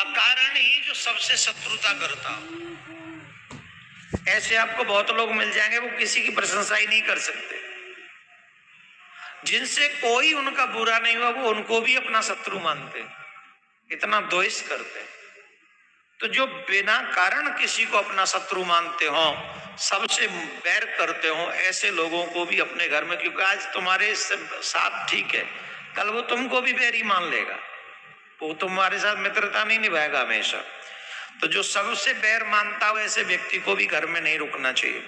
अकारण ही जो सबसे शत्रुता करता हो। ऐसे आपको बहुत लोग मिल जाएंगे, वो किसी की प्रशंसा ही नहीं कर सकते। जिनसे कोई उनका बुरा नहीं हुआ वो उनको भी अपना शत्रु मानते, इतना द्वेष करते। तो जो बिना कारण किसी को अपना शत्रु मानते हो, सबसे बैर करते हो, ऐसे लोगों को भी अपने घर में, क्योंकि आज तुम्हारे साथ ठीक है, कल वो तुमको भी बैरी मान लेगा, वो तुम्हारे साथ मित्रता नहीं निभाएगा हमेशा। तो जो सबसे बैर मानता हो ऐसे व्यक्ति को भी घर में नहीं रुकना चाहिए।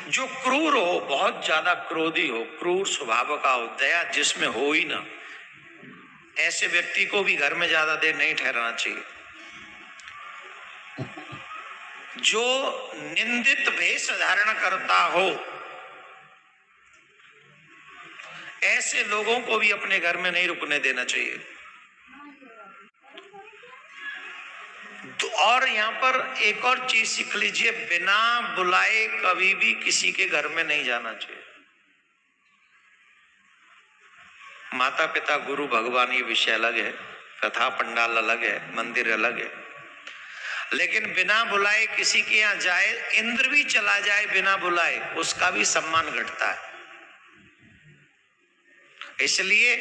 जो क्रूर हो, बहुत ज्यादा क्रोधी हो, क्रूर स्वभाव का हो, दया जिसमें हो ही ना, ऐसे व्यक्ति को भी घर में ज्यादा देर नहीं ठहरना चाहिए। जो निंदित वेश धारण करता हो, ऐसे लोगों को भी अपने घर में नहीं रुकने देना चाहिए। तो और यहाँ पर एक और चीज सीख लीजिए, बिना बुलाए कभी भी किसी के घर में नहीं जाना चाहिए। माता पिता गुरु भगवान ये विषय अलग है, कथा पंडाल अलग है, मंदिर अलग है, लेकिन बिना बुलाए किसी के यहाँ जाए, इंद्र भी चला जाए बिना बुलाए, उसका भी सम्मान घटता है। इसलिए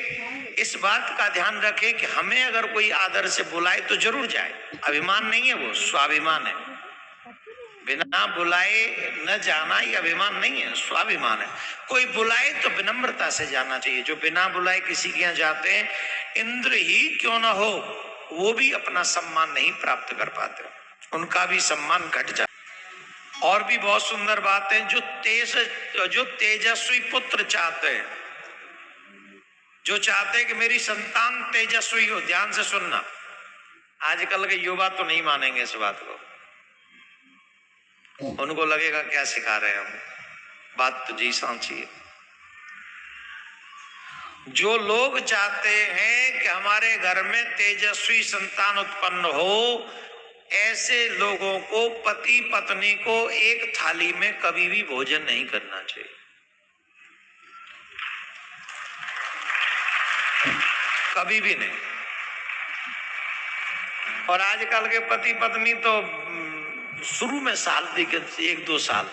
इस बात का ध्यान रखें कि हमें अगर कोई आदर से बुलाए तो जरूर जाए। अभिमान नहीं है, वो स्वाभिमान है। बिना बुलाए न जाना ये अभिमान नहीं है, स्वाभिमान है। कोई बुलाए तो विनम्रता से जाना चाहिए। जो बिना बुलाए किसी के यहाँ जाते हैं, इंद्र ही क्यों न हो, वो भी अपना सम्मान नहीं प्राप्त कर पाते, उनका भी सम्मान घट जाता। और भी बहुत सुंदर बात है, जो तेजस्वी पुत्र चाहते हैं, जो चाहते हैं कि मेरी संतान तेजस्वी हो, ध्यान से सुनना, आजकल के युवा तो नहीं मानेंगे इस बात को, उनको लगेगा क्या सिखा रहे हैं हम, बात तो जी सांची है। जो लोग चाहते हैं कि हमारे घर में तेजस्वी संतान उत्पन्न हो, ऐसे लोगों को, पति पत्नी को एक थाली में कभी भी भोजन नहीं करना चाहिए। कभी भी नहीं। और आजकल के पति पत्नी तो शुरू में साल दिखे, 1-2 साल,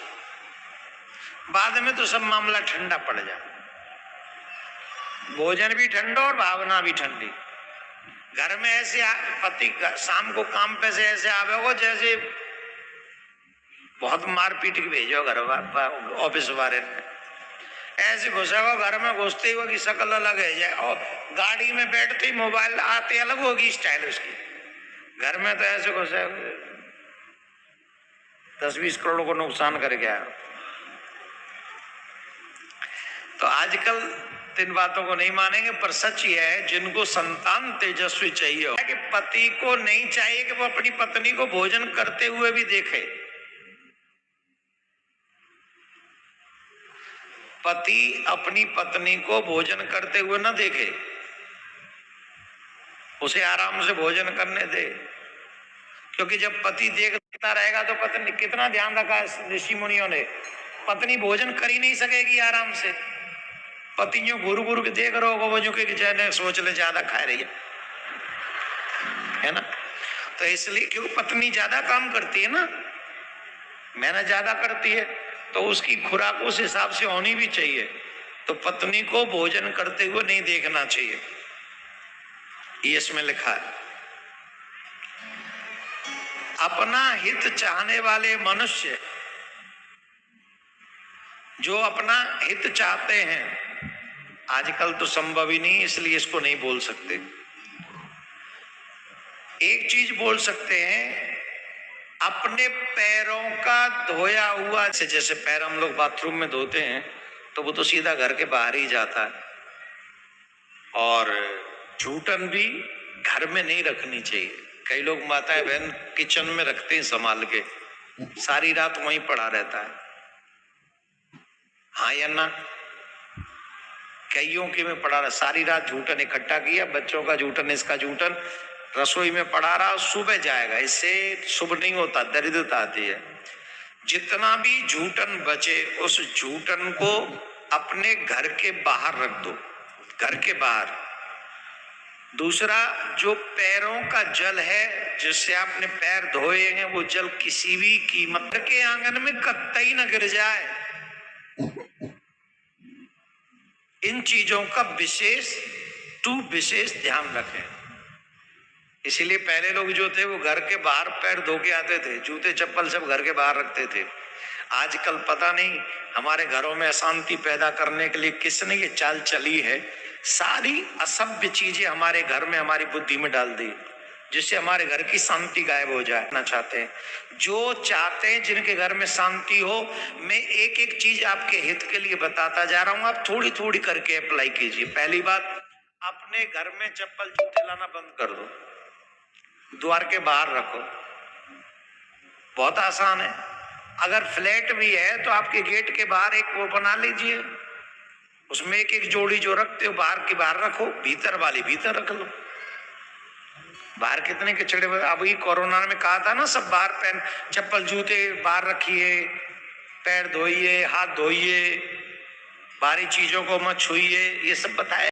बाद में तो सब मामला ठंडा पड़ जाए, भोजन भी ठंडा और भावना भी ठंडी। घर में ऐसे पति शाम को काम पे से ऐसे आवे हो जैसे बहुत मारपीट के भेजो घर ऑफिस वाले ने, ऐसे घुसेगा घर में, घुसते हुए की शक्ल अलग है, और गाड़ी में बैठते ही मोबाइल आते अलग होगी स्टाइल उसकी। घर में तो ऐसे घुसे 10-20 करोड़ को नुकसान कर गया। तो आजकल इन बातों को नहीं मानेंगे, पर सच ये है, जिनको संतान तेजस्वी चाहिए हो, कि पति को नहीं चाहिए कि वो अपनी पत्नी को भोजन करते हुए भी देखे। पति अपनी पत्नी को भोजन करते हुए ना देखे, उसे आराम से भोजन करने दे। क्योंकि जब पति देखता रहेगा तो पत्नी, कितना ध्यान रखा ऋषि मुनियों ने, पत्नी भोजन कर ही नहीं सकेगी आराम से। पति जो गुरु गुरु के देख रहे होगा, वो जो कि जैने सोच ले ज्यादा खा रही है ना। तो इसलिए क्योंकि पत्नी ज्यादा काम करती है ना, मेहनत ज्यादा करती है, तो उसकी खुराक उस हिसाब से होनी भी चाहिए। तो पत्नी को भोजन करते हुए नहीं देखना चाहिए, ये इसमें लिखा है। अपना हित चाहने वाले मनुष्य, जो अपना हित चाहते हैं, आजकल तो संभव ही नहीं, इसलिए इसको नहीं बोल सकते। एक चीज बोल सकते हैं, अपने पैरों का धोया हुआ, जैसे पैर हम लोग बाथरूम में धोते हैं तो वो तो सीधा घर के बाहर ही जाता है, और जूठन भी घर में नहीं रखनी चाहिए। कई लोग माताएं बहन किचन में रखते हैं संभाल के, सारी रात वहीं पड़ा रहता है, हाँ या ना। कईयों के में पड़ा रहा, सारी रात जूठन इकट्ठा किया, बच्चों का जूठन, इसका जूठन रसोई में पड़ा रहा, सुबह जाएगा, इससे शुभ नहीं होता, दरिद्रता आती है। जितना भी जूठन बचे, उस जूठन को अपने घर के बाहर रख दो, घर के बाहर। दूसरा, जो पैरों का जल है जिससे आपने पैर धोए हैं, वो जल किसी भी कीमत के आंगन में कतई न गिर जाए। इन चीजों का विशेष ध्यान रखें। इसीलिए पहले लोग जो थे वो घर के बाहर पैर धो के आते थे, जूते चप्पल सब घर के बाहर रखते थे। आजकल पता नहीं हमारे घरों में अशांति पैदा करने के लिए किसने ये चाल चली है, सारी असभ्य चीजें हमारे घर में हमारी बुद्धि में डाल दी, जिससे हमारे घर की शांति गायब हो जाए। ना चाहते हैं, जो चाहते हैं जिनके घर में शांति हो, मैं एक एक चीज आपके हित के लिए बताता जा रहा हूं, आप थोड़ी थोड़ी करके अप्लाई कीजिए। पहली बात, अपने घर में चप्पल जूते लाना बंद कर दो, द्वार के बाहर रखो। बहुत आसान है। अगर फ्लैट भी है तो आपके गेट के बाहर एक वो बना लीजिए, उसमें एक एक जोड़ी जो रखते हो बाहर की बाहर रखो, भीतर वाली भीतर रख लो। बाहर कितने कचड़े, अभी कोरोना में कहा था ना, सब बाहर पहन चप्पल जूते बाहर रखिए, पैर धोइए, हाथ धोइए, बाहरी चीजों को मत छुइए, ये सब बताया।